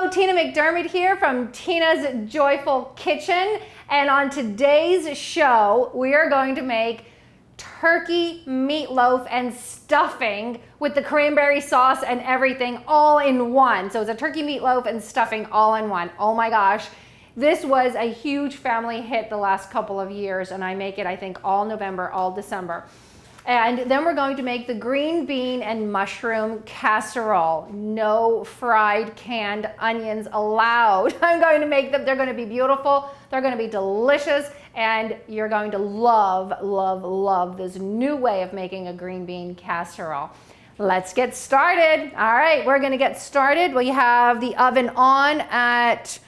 Hello, Tina McDermott here from Tina's Joyful Kitchen, and on today's show we are going to make turkey meatloaf and stuffing with the cranberry sauce and everything all in one. So it's a turkey meatloaf and stuffing all in one. Oh my gosh, this was a huge family hit the last couple of years, and I make it I think all November, all December. And then we're going to make the green bean and mushroom casserole. No fried canned onions allowed. I'm going to make them. They're going to be beautiful. They're going to be delicious. And you're going to love, love, love this new way of making a green bean casserole. Let's get started. All right, we're going to get started. We have the oven on at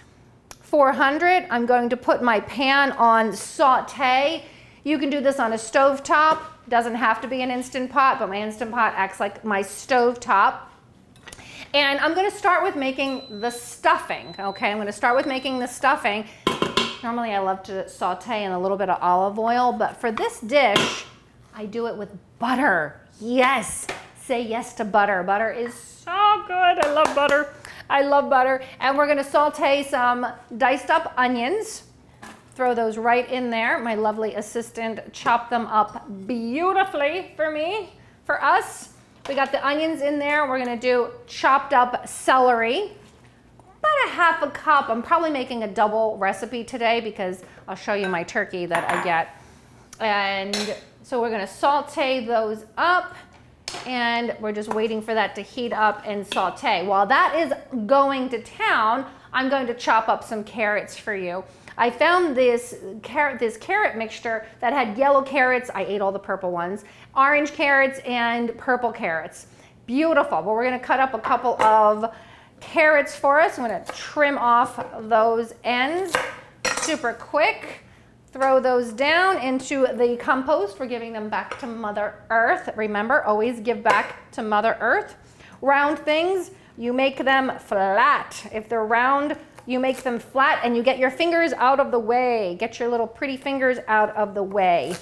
400. I'm going to put my pan on saute. You can do this on a stovetop. Doesn't have to be an Instant Pot, but my Instant Pot acts like my stove top. And I'm going to start with making the stuffing, okay? I'm going to start with making the stuffing. Normally I love to saute in a little bit of olive oil, but for this dish, I do it with butter. Yes, say yes to butter. Butter is so good. I love butter. I love butter. And we're going to saute some diced up onions. Throw those right in there. My lovely assistant chopped them up beautifully for me, for us. We got the onions in there. We're gonna do chopped up celery, about a half a cup. I'm probably making a double recipe today because I'll show you my turkey that I get. And so we're gonna saute those up, and we're just waiting for that to heat up and saute. While that is going to town, I'm going to chop up some carrots for you. I found this carrot mixture that had yellow carrots. I ate all the purple ones, orange carrots and purple carrots. Beautiful. But we're going to cut up a couple of carrots for us. I'm going to trim off those ends super quick. Throw those down into the compost. We're giving them back to Mother Earth. Remember, always give back to Mother Earth. Round things, you make them flat. If they're round, you make them flat and you get your fingers out of the way. Get your little pretty fingers out of the way.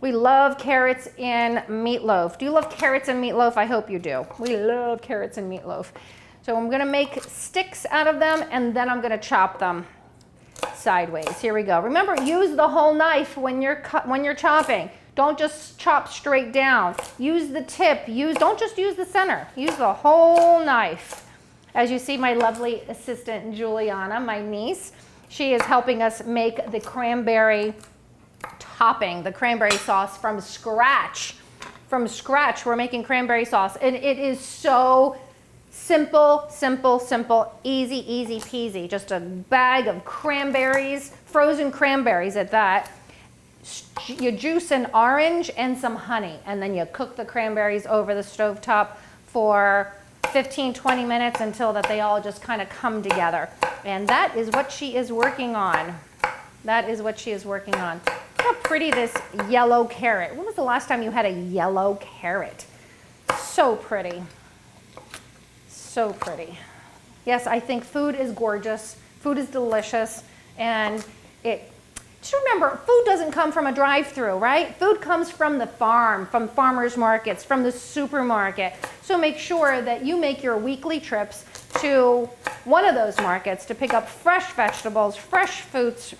We love carrots in meatloaf. Do you love carrots in meatloaf? I hope you do. We love carrots in meatloaf. So I'm gonna make sticks out of them, and then I'm gonna chop them sideways. Here we go. Remember, use the whole knife when you're chopping. Don't just chop straight down. Use the tip. Don't just use the center. Use the whole knife. As you see, my lovely assistant, Juliana, my niece, she is helping us make the cranberry topping, the cranberry sauce from scratch. From scratch, we're making cranberry sauce. And it is so simple, simple, simple, easy, easy peasy. Just a bag of cranberries, frozen cranberries at that. You juice an orange and some honey, and then you cook the cranberries over the stovetop for 15-20 minutes until that they all just kind of come together. And that is what she is working on. That is what she is working on. Look how pretty this yellow carrot. When was the last time you had a yellow carrot? So pretty. So pretty. Yes, I think food is gorgeous. Food is delicious. And just remember, food doesn't come from a drive-through, right? Food comes from the farm, from farmers markets, from the supermarket. So make sure that you make your weekly trips to one of those markets to pick up fresh vegetables, fresh fruits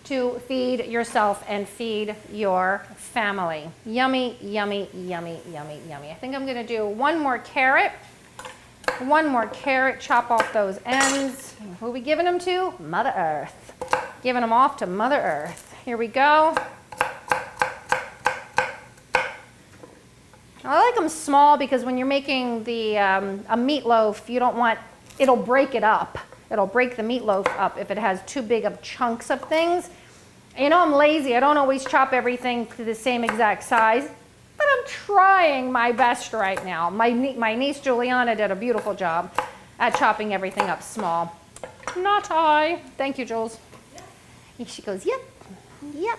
to feed yourself and feed your family. Yummy, yummy, yummy, yummy, yummy. I think I'm gonna do one more carrot. One more carrot, chop off those ends. Who are we giving them to? Mother Earth. Giving them off to Mother Earth. Here we go. I like them small because when you're making a meatloaf, you don't want, it'll break it up. It'll break the meatloaf up if it has too big of chunks of things. You know, I'm lazy. I don't always chop everything to the same exact size, but I'm trying my best right now. My niece Juliana did a beautiful job at chopping everything up small. Not I. Thank you, Jules. She goes, yep, yep.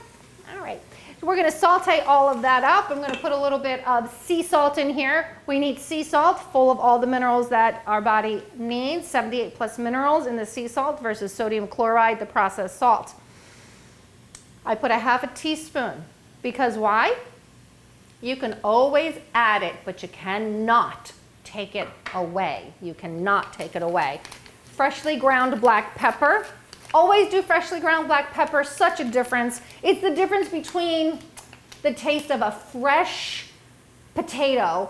All right. So we're going to saute all of that up. I'm going to put a little bit of sea salt in here. We need sea salt full of all the minerals that our body needs, 78 plus minerals in the sea salt versus sodium chloride, the processed salt. I put a half a teaspoon because why? You can always add it, but you cannot take it away. You cannot take it away. freshly ground black pepper. Always do freshly ground black pepper, such a difference. It's the difference between the taste of a fresh potato,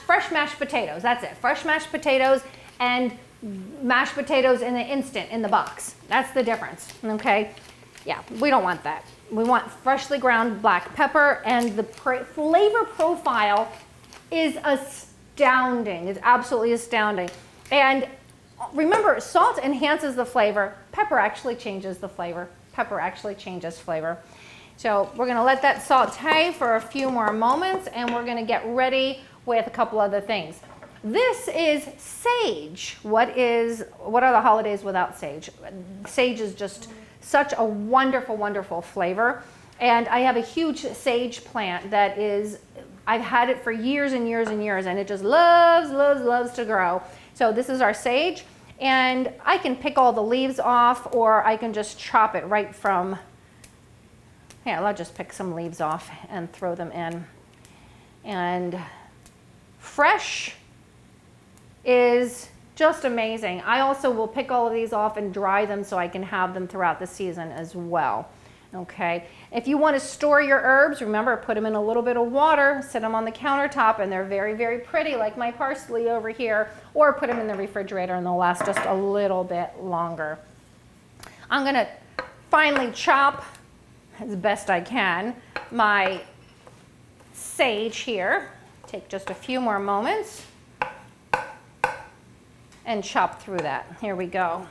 fresh mashed potatoes, that's it. Fresh mashed potatoes and mashed potatoes in the instant, in the box. That's the difference, okay? Yeah, we don't want that. We want freshly ground black pepper, and the flavor profile is astounding. It's absolutely astounding. And remember, salt enhances the flavor. Pepper actually changes the flavor. Pepper actually changes flavor. So we're gonna let that saute for a few more moments, and we're gonna get ready with a couple other things. This is sage. What are the holidays without sage? Sage is just such a wonderful, wonderful flavor. And I have a huge sage plant that I've had it for years and years and years, and it just loves, loves, loves to grow. So this is our sage, and I can pick all the leaves off, or I can just chop it right from, I'll just pick some leaves off and throw them in. And fresh is just amazing. I also will pick all of these off and dry them so I can have them throughout the season as well. Okay, if you want to store your herbs, remember, put them in a little bit of water, sit them on the countertop, and they're very, very pretty, like my parsley over here, or put them in the refrigerator and they'll last just a little bit longer. I'm going to finally chop, as best I can, my sage here. Take just a few more moments and chop through that. Here we go.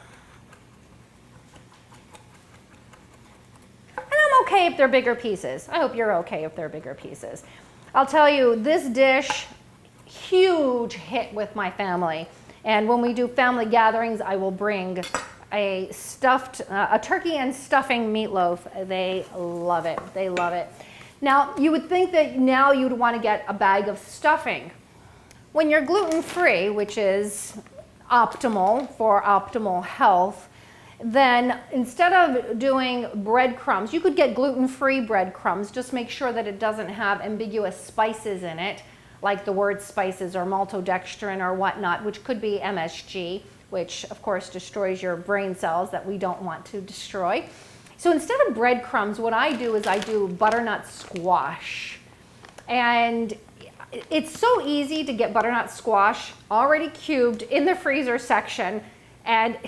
And I'm okay if they're bigger pieces. I hope you're okay if they're bigger pieces. I'll tell you, this dish, huge hit with my family. And when we do family gatherings, I will bring a turkey and stuffing meatloaf. They love it. They love it. Now, you would think that now you'd want to get a bag of stuffing. When you're gluten-free, which is optimal for optimal health, then instead of doing breadcrumbs, you could get gluten-free breadcrumbs. Just make sure that it doesn't have ambiguous spices in it, like the word spices or maltodextrin or whatnot, which could be MSG, which of course destroys your brain cells that we don't want to destroy. So instead of breadcrumbs, what I do is I do butternut squash. And it's so easy to get butternut squash already cubed in the freezer section. And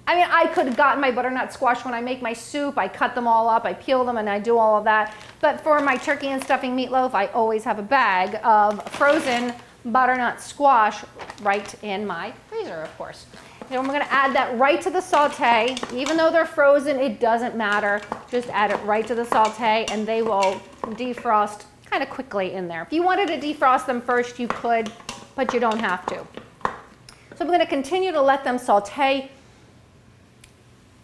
I mean, I could have gotten my butternut squash when I make my soup. I cut them all up, I peel them, and I do all of that. But for my turkey and stuffing meatloaf, I always have a bag of frozen butternut squash right in my freezer, of course. And I'm going to add that right to the saute. Even though they're frozen, it doesn't matter. Just add it right to the saute, and they will defrost kind of quickly in there. If you wanted to defrost them first, you could, but you don't have to. So I'm going to continue to let them saute.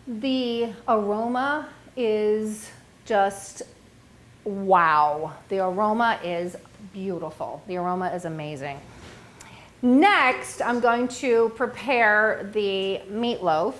The aroma is just wow. The aroma is beautiful. The aroma is amazing. Next, I'm going to prepare the meatloaf.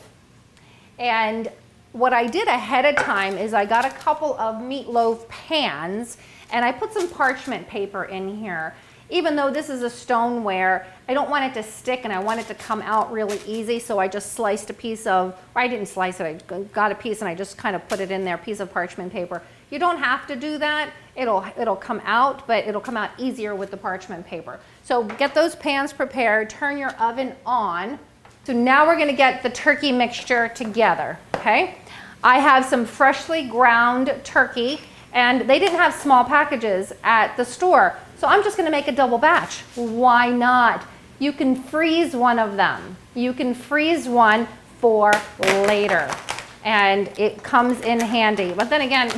And what I did ahead of time is I got a couple of meatloaf pans, and I put some parchment paper in here. Even though this is a stoneware, I don't want it to stick, and I want it to come out really easy, so I just sliced a piece of, or I didn't slice it, I got a piece and I just kind of put it in there, piece of parchment paper. You don't have to do that. It'll come out, but it'll come out easier with the parchment paper. So get those pans prepared, turn your oven on. So now we're gonna get the turkey mixture together, okay? I have some freshly ground turkey, and they didn't have small packages at the store. So I'm just gonna make a double batch. Why not? You can freeze one of them. You can freeze one for later, and it comes in handy. But then again,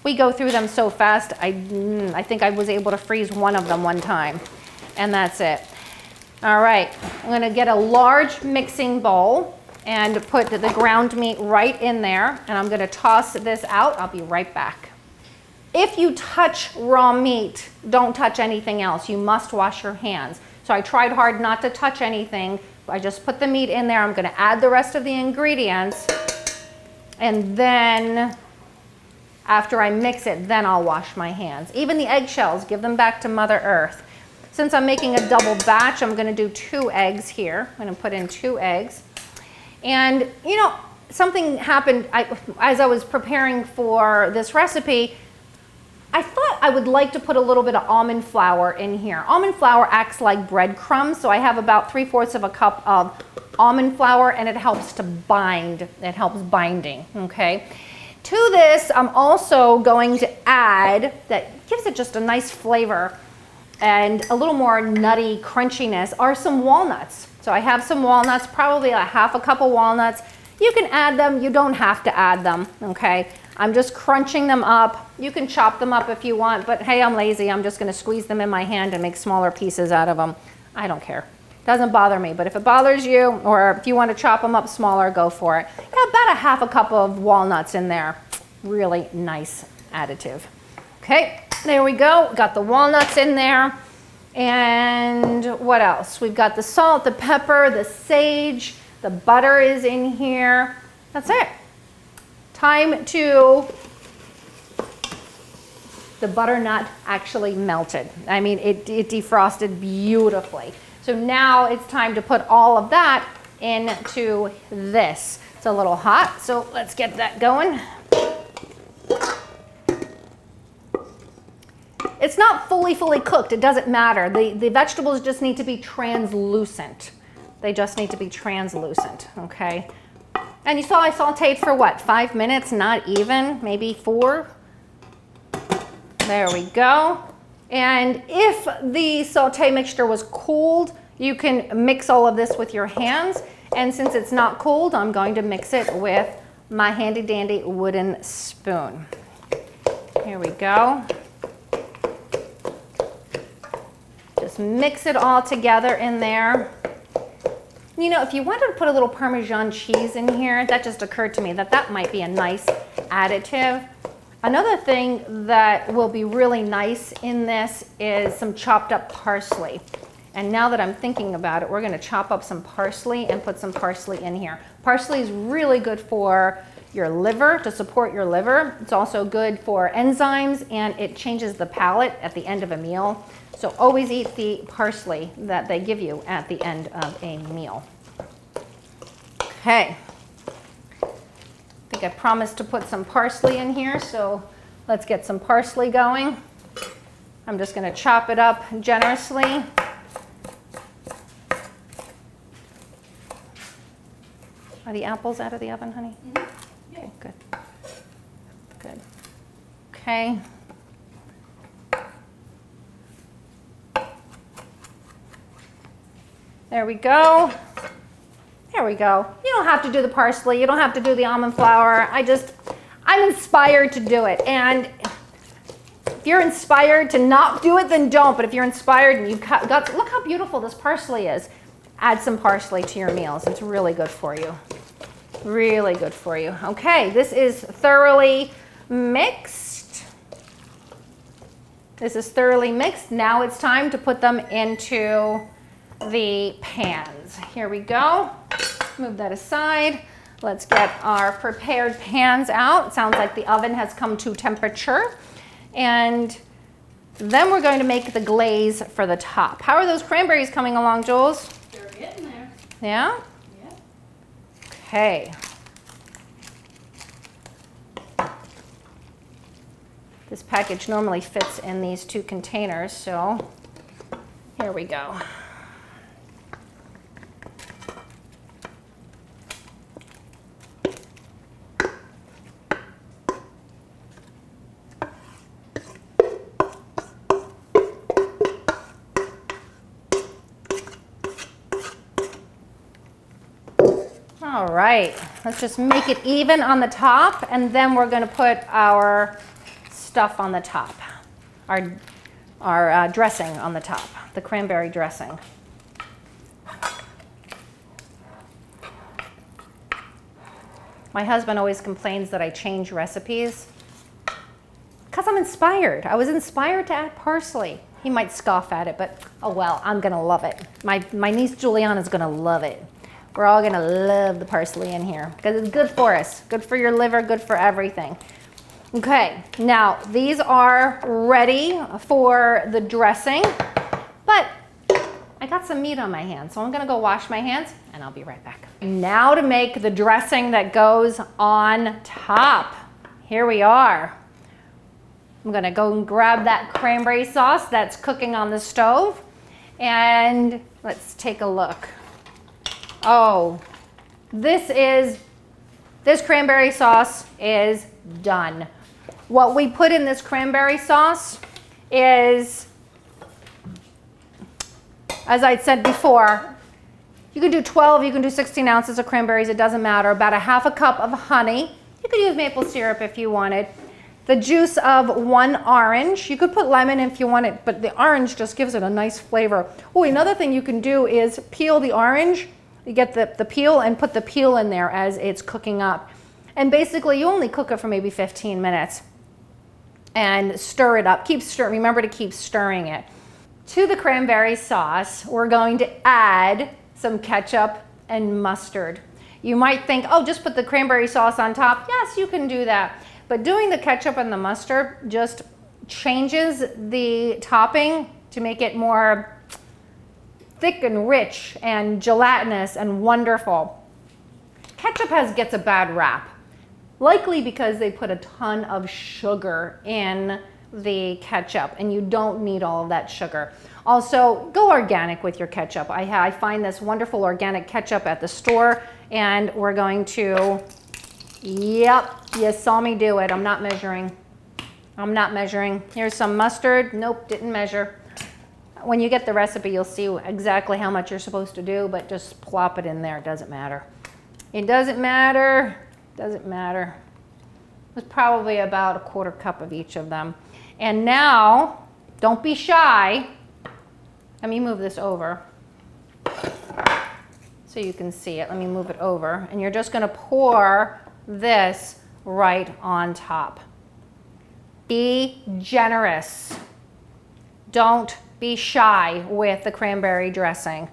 we go through them so fast, I think I was able to freeze one of them one time, and that's it. All right, I'm gonna get a large mixing bowl and put the ground meat right in there, and I'm gonna toss this out. I'll be right back. If you touch raw meat, don't touch anything else. You must wash your hands. So I tried hard not to touch anything. I just put the meat in there. I'm gonna add the rest of the ingredients, and then after I mix it, then I'll wash my hands. Even the eggshells, give them back to Mother Earth. Since I'm making a double batch, I'm gonna do 2 eggs here. I'm gonna put in 2 eggs. And you know, something happened as I was preparing for this recipe. I thought I would like to put a little bit of almond flour in here. Almond flour acts like breadcrumbs, so I have about 3/4 of a cup of almond flour, and it helps to bind. It helps binding, okay? To this, I'm also going to add, that gives it just a nice flavor and a little more nutty crunchiness, are some walnuts. So I have some walnuts, probably a 1/2 cup of walnuts. You can add them, you don't have to add them, okay? I'm just crunching them up. You can chop them up if you want, but hey, I'm lazy. I'm just gonna squeeze them in my hand and make smaller pieces out of them. I don't care. Doesn't bother me, but if it bothers you, or if you want to chop them up smaller, go for it. Got about a 1/2 cup of walnuts in there. Really nice additive. Okay, there we go. Got the walnuts in there. And what else? We've got the salt, the pepper, the sage, the butter is in here. That's it. Time to, the butternut actually melted. I mean, it defrosted beautifully. So now it's time to put all of that into this. It's a little hot, so let's get that going. It's not fully cooked, it doesn't matter. The vegetables just need to be translucent. They just need to be translucent, okay? And you saw I sauteed for what, 5 minutes? Not even, maybe 4. There we go. And if the saute mixture was cooled, you can mix all of this with your hands. And since it's not cooled, I'm going to mix it with my handy dandy wooden spoon. Here we go. Just mix it all together in there. You know, if you wanted to put a little Parmesan cheese in here, that just occurred to me that might be a nice additive. Another thing that will be really nice in this is some chopped up parsley. And now that I'm thinking about it, we're going to chop up some parsley and put some parsley in here. Parsley is really good for your liver, to support your liver. It's also good for enzymes, and it changes the palate at the end of a meal. So always eat the parsley that they give you at the end of a meal. Okay. I think I promised to put some parsley in here, so let's get some parsley going. I'm just going to chop it up generously. Are the apples out of the oven, honey? Mm-hmm. Okay, good. Good. Okay. There we go. There we go. You don't have to do the parsley. You don't have to do the almond flour. I'm inspired to do it. And if you're inspired to not do it, then don't. But if you're inspired and you've got, look how beautiful this parsley is. Add some parsley to your meals. It's really good for you. Really good for you. Okay, this is thoroughly mixed. This is thoroughly mixed. Now it's time to put them into the pans. Here we go. Move that aside. Let's get our prepared pans out. It sounds like the oven has come to temperature. And then we're going to make the glaze for the top. How are those cranberries coming along, Jules? They're getting there. Yeah? Yeah. Okay. This package normally fits in these 2 containers, so here we go. All right, let's just make it even on the top, and then we're going to put our stuff on the top, our dressing on the top, the cranberry dressing. My husband always complains that I change recipes because I'm inspired. I was inspired to add parsley. He might scoff at it, but oh well, I'm going to love it. My niece Juliana's going to love it. We're all going to love the parsley in here because it's good for us, good for your liver, good for everything. Okay, now these are ready for the dressing, but I got some meat on my hands, so I'm gonna go wash my hands and I'll be right back. Now to make the dressing that goes on top. Here we are. I'm gonna go and grab that cranberry sauce that's cooking on the stove, and let's take a look. Oh, this cranberry sauce is done. What we put in this cranberry sauce is, as I said before, you can do 12, you can do 16 ounces of cranberries, it doesn't matter. About a half a cup of honey. You could use maple syrup if you wanted. The juice of 1 orange. You could put lemon if you want it, but the orange just gives it a nice flavor. Oh, another thing you can do is peel the orange. You get the peel and put the peel in there as it's cooking up. And basically you only cook it for maybe 15 minutes. And stir it up. Keep stirring. Remember to keep stirring it. To the cranberry sauce, we're going to add some ketchup and mustard. You might think, oh, just put the cranberry sauce on top. Yes, you can do that. But doing the ketchup and the mustard just changes the topping to make it more thick and rich and gelatinous and wonderful. Ketchup gets a bad rap. Likely because they put a ton of sugar in the ketchup, and you don't need all of that sugar. Also, go organic with your ketchup. I find this wonderful organic ketchup at the store, and we're going to, yep, you saw me do it. I'm not measuring. I'm not measuring. Here's some mustard. Nope, didn't measure. When you get the recipe, you'll see exactly how much you're supposed to do, but just plop it in there. It doesn't matter. It doesn't matter. Doesn't matter. It was probably about a 1/4 cup of each of them. And now, don't be shy. Let me move this over so you can see it. Let me move it over. And you're just going to pour this right on top. Be generous. Don't be shy with the cranberry dressing.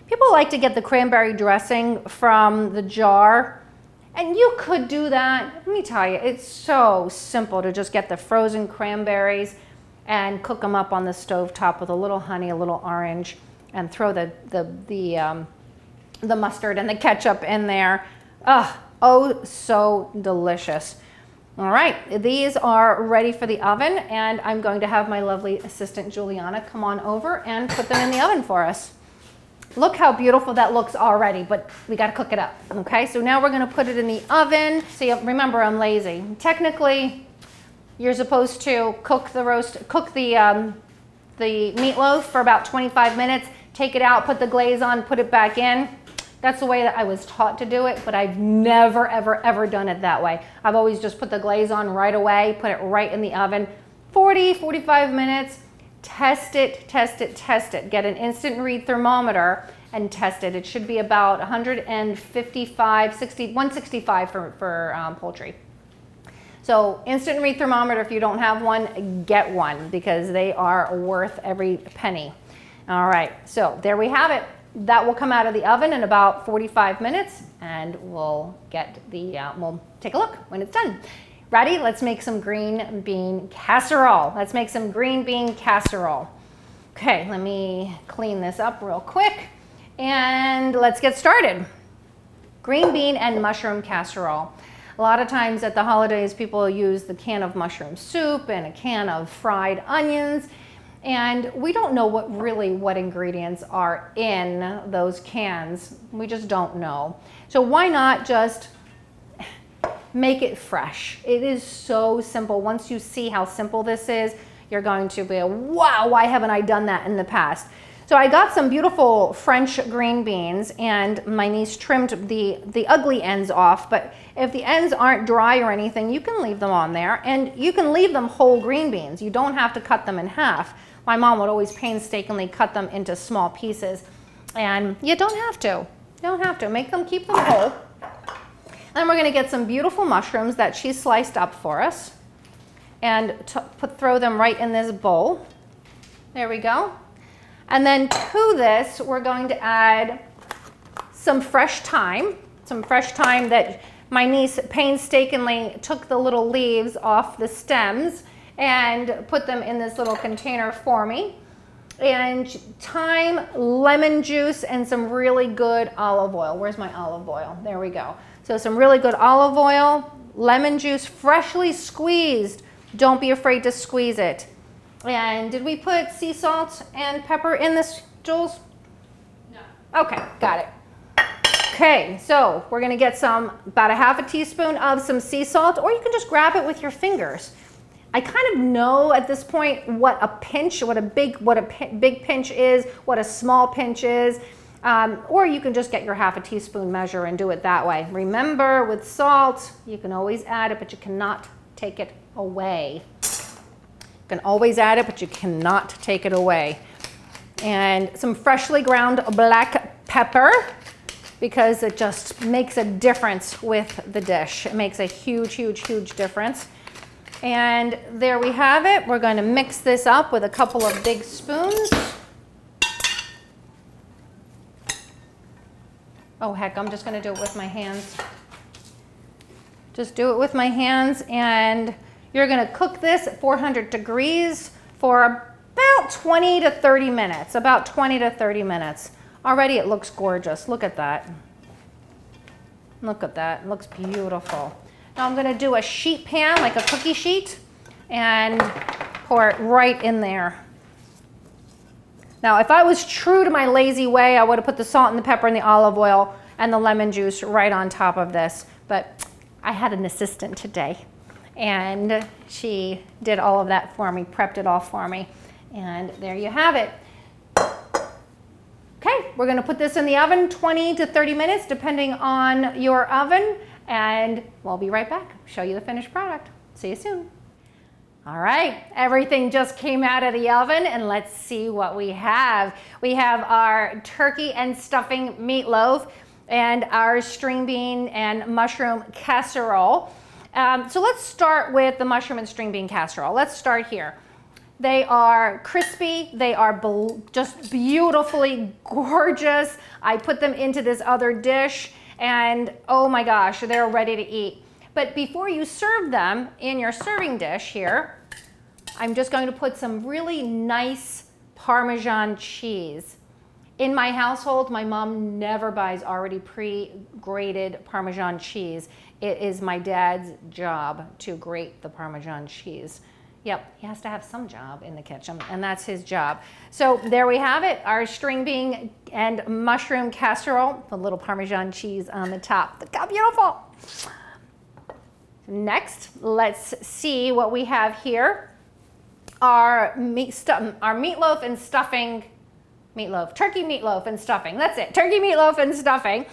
People like to get the cranberry dressing from the jar. And you could do that. Let me tell you, it's so simple to just get the frozen cranberries and cook them up on the stove top with a little honey, a little orange, and throw the mustard and the ketchup in there. Oh, so delicious. All right, these are ready for the oven, and I'm going to have my lovely assistant Juliana come on over and put them in the oven for us. Look how beautiful that looks already, but we got to cook it up. Okay, so now we're going to put it in the oven. See, remember, I'm lazy. Technically, you're supposed to cook the meatloaf for about 25 minutes, take it out, put the glaze on, put it back in. That's the way that I was taught to do it, but I've never, ever, ever done it that way. I've always just put the glaze on right away, put it right in the oven, 40, 45 minutes. Test it, test it, test it. Get an instant read thermometer and test it. It should be about 165 for poultry. So instant read thermometer, if you don't have one, get one because they are worth every penny. All right, so there we have it. That will come out of the oven in about 45 minutes, and we'll we'll take a look when it's done. Ready? Let's make some green bean casserole. Let's make some green bean casserole. Okay, let me clean this up real quick and let's get started. Green bean and mushroom casserole. A lot of times at the holidays, people use the can of mushroom soup and a can of fried onions, and we don't know what ingredients are in those cans. We just don't know. So why not just make it fresh? It is so simple. Once you see how simple this is, you're going to be, wow, why haven't I done that in the past? So I got some beautiful French green beans, and my niece trimmed the ugly ends off, but if the ends aren't dry or anything, you can leave them on there, and you can leave them whole green beans. You don't have to cut them in half. My mom would always painstakingly cut them into small pieces, and you don't have to. You don't have to. Keep them whole. And we're going to get some beautiful mushrooms that she sliced up for us and throw them right in this bowl. There we go. And then to this, we're going to add some fresh thyme that my niece painstakingly took the little leaves off the stems and put them in this little container for me. and thyme, lemon juice, and some really good olive oil. Where's my olive oil? There we go. So some really good olive oil, lemon juice, freshly squeezed. Don't be afraid to squeeze it. And did we put sea salt and pepper in this, Jules? No. Okay, got it. Okay, so we're gonna get about a half a teaspoon of some sea salt, or you can just grab it with your fingers. I kind of know at this point what a pinch, what a big pinch is, what a small pinch is, or you can just get your half a teaspoon measure and do it that way. Remember, with salt, you can always add it, but you cannot take it away. You can always add it, but you cannot take it away. And some freshly ground black pepper, because it just makes a difference with the dish. It makes a huge, huge, huge difference. And there we have it. We're going to mix this up with a couple of big spoons. Oh heck, I'm just going to do it with my hands. Just do it with my hands, and you're going to cook this at 400 degrees for about 20 to 30 minutes. About 20 to 30 minutes. Already it looks gorgeous. Look at that. Look at that. It looks beautiful. Now I'm going to do a sheet pan, like a cookie sheet, and pour it right in there. Now, if I was true to my lazy way, I would have put the salt and the pepper and the olive oil and the lemon juice right on top of this. But I had an assistant today, and she did all of that for me, prepped it all for me. And there you have it. Okay, we're going to put this in the oven 20 to 30 minutes, depending on your oven. And we'll be right back, show you the finished product. See you soon. All right, everything just came out of the oven, and let's see what we have. We have our turkey and stuffing meatloaf and our string bean and mushroom casserole. So let's start with the mushroom and string bean casserole. Let's start here. They are crispy, they are just beautifully gorgeous. I put them into this other dish, and oh my gosh, they're ready to eat. But before you serve them in your serving dish here, I'm just going to put some really nice Parmesan cheese. In my household, my mom never buys already pre-grated Parmesan cheese. It is my dad's job to grate the Parmesan cheese. Yep, he has to have some job in the kitchen, and that's his job. So there we have it, our string bean and mushroom casserole, the little Parmesan cheese on the top. Look how beautiful. Next, let's see what we have here. Our meatloaf and stuffing, turkey meatloaf and stuffing. That's it, turkey meatloaf and stuffing.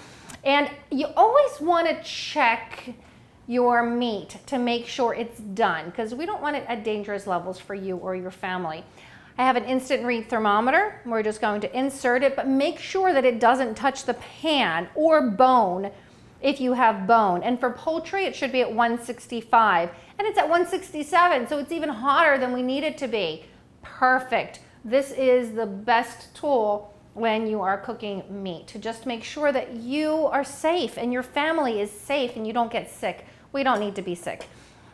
And you always want to check your meat to make sure it's done, because we don't want it at dangerous levels for you or your family. I have an instant read thermometer. We're just going to insert it, but make sure that it doesn't touch the pan or bone if you have bone. And for poultry, it should be at 165, and it's at 167, so it's even hotter than we need it to be. Perfect. This is the best tool when you are cooking meat, to just make sure that you are safe and your family is safe and you don't get sick. We don't need to be sick.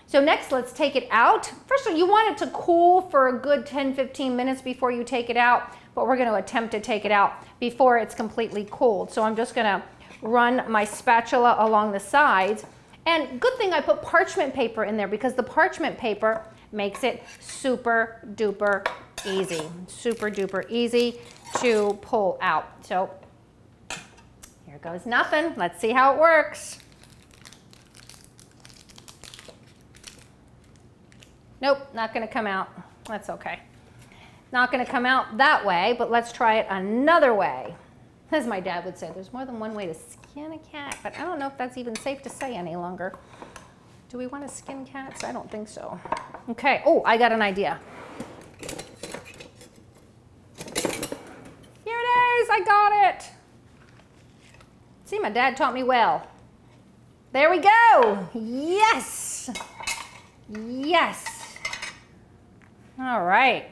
So next, let's take it out. First of all, you want it to cool for a good 10-15 minutes before you take it out, but we're going to attempt to take it out before it's completely cooled. So I'm just going to run my spatula along the sides. And good thing I put parchment paper in there, because the parchment paper makes it super duper easy. Super duper easy to pull out. So here goes nothing. Let's see how it works. Nope, not going to come out. That's okay. Not going to come out that way, but let's try it another way. As my dad would say, there's more than one way to skin a cat, but I don't know if that's even safe to say any longer. Do we want to skin cats? I don't think so. Okay, oh, I got an idea. Here it is, I got it. See, my dad taught me well. There we go. Yes. Yes. All right.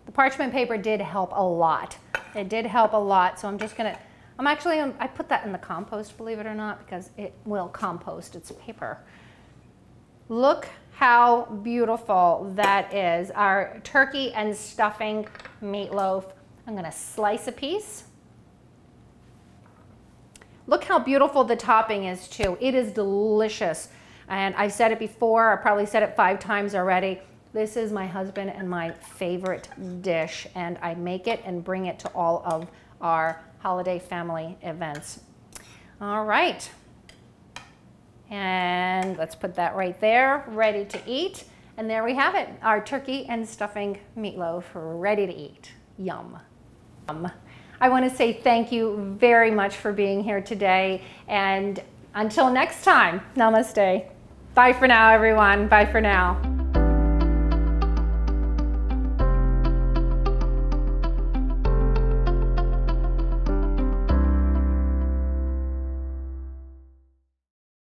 The parchment paper did help a lot. It did help a lot. So I'm just gonna, I put that in the compost, believe it or not, because it will compost. It's paper. Look how beautiful that is. Our turkey and stuffing meatloaf. I'm gonna slice a piece. Look how beautiful the topping is too. It is delicious. And I've said it before, I probably said it 5 times already. This is my husband and my favorite dish, and I make it and bring it to all of our holiday family events. All right. And let's put that right there, ready to eat. And there we have it, our turkey and stuffing meatloaf, ready to eat. Yum. I want to say thank you very much for being here today. And until next time, namaste. Bye for now, everyone. Bye for now.